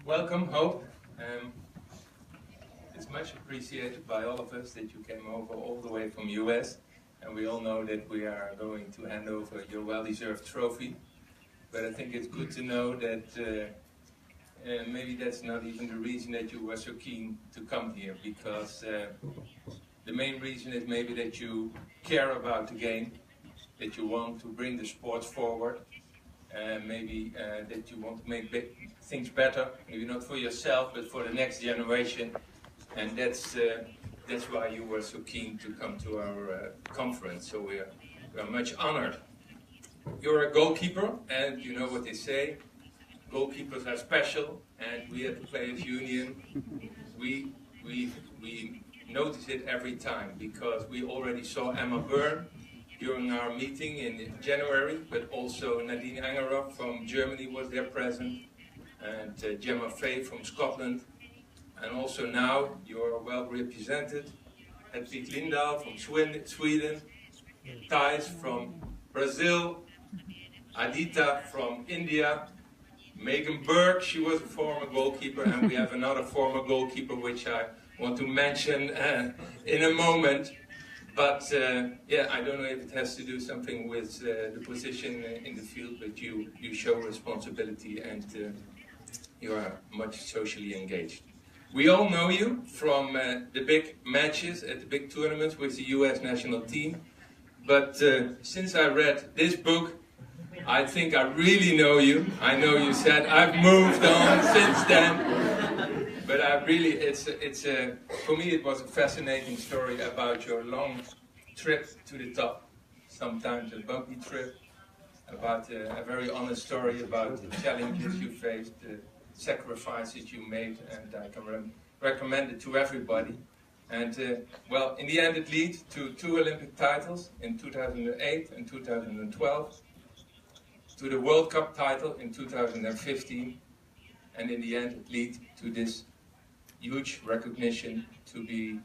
Welcome, Hope. It's much appreciated by all of us that you came over all the way from US, and we all know that we are going to hand over your well-deserved trophy. But I think it's good to know that maybe that's not even the reason that you were so keen to come here, because the main reason is maybe that you care about the game, that you want to bring the sport forward, maybe that you want to make things better, maybe not for yourself, but for the next generation. And that's why you were so keen to come to our conference. So we are much honored. You're a goalkeeper, and you know what they say. Goalkeepers are special, and we at the Players Union, we notice it every time, because we already saw Emma Byrne during our meeting in January, but also Nadine Angeroff from Germany was there present, and Gemma Fay from Scotland, and also now you are well represented. Hedvig Lindahl from Sweden, Thijs from Brazil, Adita from India, Megan Burke, she was a former goalkeeper, and we have another former goalkeeper which I want to mention in a moment. But yeah, I don't know if it has to do something with the position in the field, but you show responsibility and you are much socially engaged. We all know you from the big matches at the big tournaments with the US national team. But since I read this book, I think I really know you. I know you said I've moved on since then. But I really, for me it was a fascinating story about your long trip to the top. Sometimes a bumpy trip, about a very honest story about the challenges you faced, the sacrifices you made, and I can recommend it to everybody. And well, in the end it led to 2 Olympic titles in 2008 and 2012, to the World Cup title in 2015, and in the end it led to this huge recognition to be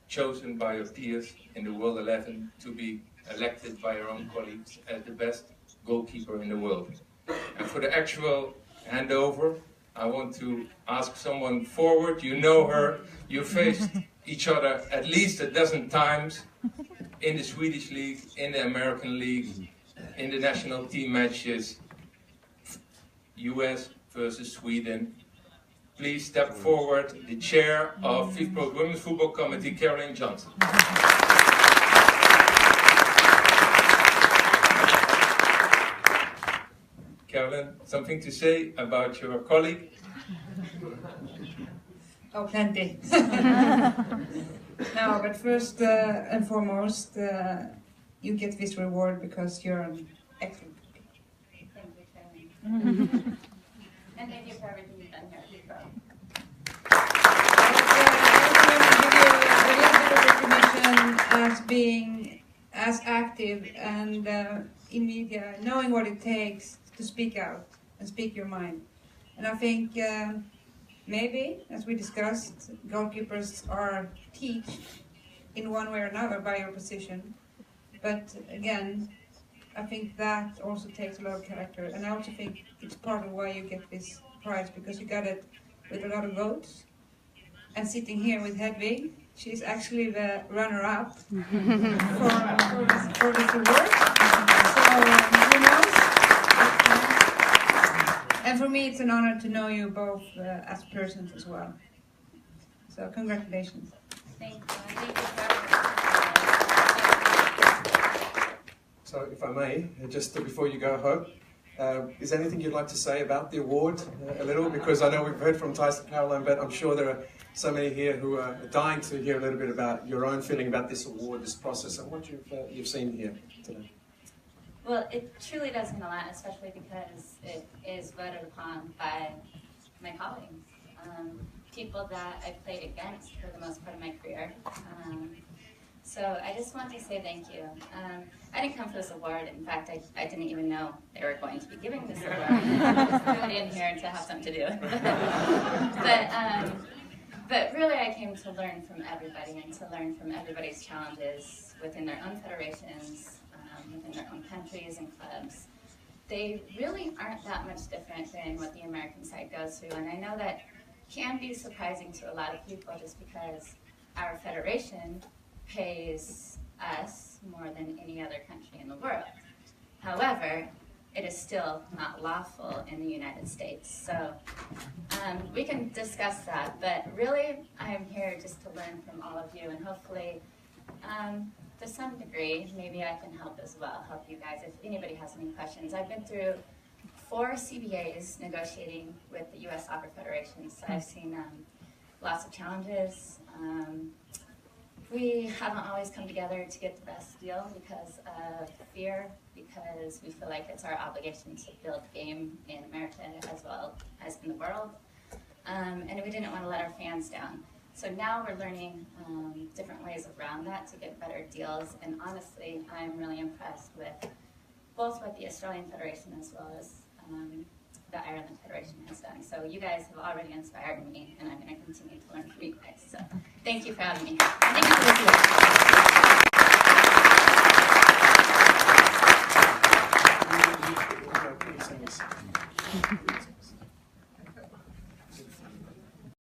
chosen by your peers in the World 11, to be elected by your own colleagues as the best goalkeeper in the world. And for the actual handover, I want to ask someone forward. You know her, you faced each other at least a dozen times in the Swedish League, in the American League, in the national team matches, US versus Sweden. Please step forward, the chair of FIFPro Women's Football Committee, Caroline Johnson. Caroline, something to say about your colleague? Oh, plenty. No, but first and foremost, you get this reward because you're an excellent cookie. Thank you, Caroline. And thank you for everything you've done here at FIFPro. As being as active and in media, knowing what it takes to speak out and speak your mind. And I think maybe, as we discussed, goalkeepers are taught in one way or another by your position. But again, I think that also takes a lot of character. And I also think it's part of why you get this prize, because you got it with a lot of votes. And sitting here with Hedvig, she's actually the runner-up for this award. So, who knows? And for me, it's an honor to know you both as persons as well. So, congratulations. Thank you. Thank you for everything. So, if I may, just before you go, Hope, is there anything you'd like to say about the award a little? Because I know we've heard from Thijs and Caroline, but I'm sure there are so many here who are dying to hear a little bit about your own feeling about this award, this process, and what you've seen here today. Well, it truly does mean a lot, especially because it is voted upon by my colleagues, people that I've played against for the most part of my career. So I just want to say thank you. I didn't come for this award. In fact, I didn't even know they were going to be giving this award. I was really in here to have something to do with it. But really I came to learn from everybody and to learn from everybody's challenges within their own federations, within their own countries and clubs. They really aren't that much different than what the American side goes through. And I know that can be surprising to a lot of people just because our federation pays us more than any other country in the world. However, it is still not lawful in the United States. So we can discuss that, but really I'm here just to learn from all of you, and hopefully to some degree maybe I can help as well, help you guys if anybody has any questions. I've been through 4 CBAs negotiating with the U.S. Soccer Federation, so I've seen lots of challenges. We haven't always come together to get the best deal because of fear, because we feel like it's our obligation to build game in America as well as in the world, and we didn't want to let our fans down. So now we're learning different ways around that to get better deals, and honestly, I'm really impressed with both what the Australian Federation as well as the Ireland Federation has done. So you guys have already inspired me, and I'm going to continue to learn from you guys. So thank you for having me. Thank you for listening.